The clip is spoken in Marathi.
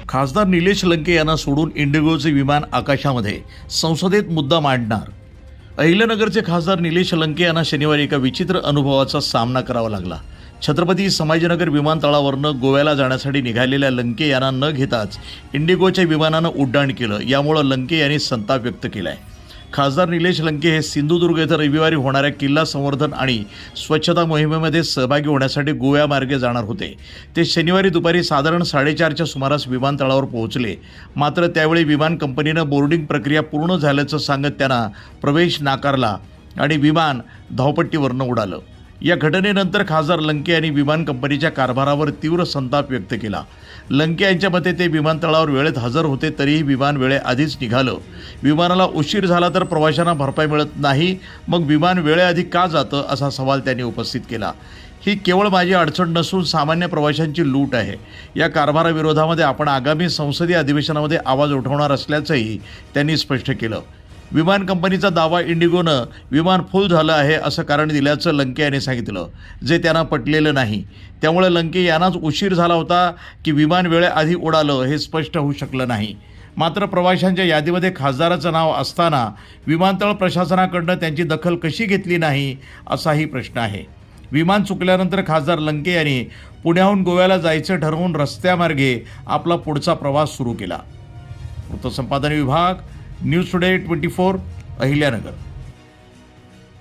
खासदार निलेश लंके यांना सोडून इंडिगोचे विमान आकाशामध्ये, संसदेत मुद्दा मांडणार. अहिल्यानगरचे खासदार निलेश लंके यांना शनिवारी एका विचित्र अनुभवाचा सामना करावा लागला. छत्रपती संभाजीनगर विमानतळावरनं गोव्याला जाण्यासाठी निघालेल्या लंके यांना न घेताच इंडिगोच्या विमानानं उड्डाण केलं. यामुळे लंके यांनी संताप व्यक्त केला आहे. खासदार निलेश लंके हे सिंधुदुर्ग येथे रविवारी होणाऱ्या किल्ला संवर्धन आणि स्वच्छता मोहिमेमध्ये सहभागी होण्यासाठी गोव्यामार्गे जाणार होते. ते शनिवारी दुपारी साधारण 4:30च्या सुमारास विमानतळावर पोहोचले. मात्र त्यावेळी विमान कंपनीनं बोर्डिंग प्रक्रिया पूर्ण झाल्याचं सांगत त्यांना प्रवेश नाकारला आणि विमान धावपट्टीवरनं उडालं. या घटनेनंतर खासदार लंके यांनी विमान कंपनीच्या कारभारावर तीव्र संताप व्यक्त केला. लंके यांच्या मते ते विमानतळावर वेळेत हजर होते, तरीही विमान वेळेआधीच निघालं. विमानाला उशीर झाला तर प्रवाशांना भरपाई मिळत नाही, मग विमान वेळेआधी का जातं, असा सवाल त्यांनी उपस्थित केला. ही केवळ माझी अडचण नसून सामान्य प्रवाशांची लूट आहे. या कारभाराविरोधामध्ये आपण आगामी संसदीय अधिवेशनामध्ये आवाज उठवणार असल्याचंही त्यांनी स्पष्ट केलं. विमान कंपनीचा दावा इंडिगोनं विमान फुल झालं आहे असं कारण दिल्याचं लंके यांनी सांगितलं, जे त्यांना पटलेलं नाही. त्यामुळे लंके यांनाच उशीर झाला होता की विमान वेळेआधी उडालं हे स्पष्ट होऊ शकलं नाही. मात्र प्रवाशांच्या यादीमध्ये खासदाराचं नाव असताना विमानतळ प्रशासनाकडनं त्यांची दखल कशी घेतली नाही, असाही प्रश्न आहे. विमान चुकल्यानंतर खासदार लंके यांनी पुण्याहून गोव्याला जायचं ठरवून रस्त्यामार्गे आपला पुढचा प्रवास सुरू केला. वृत्तसंपादन विभाग, न्यूज टुडे 24, अहिल्यानगर.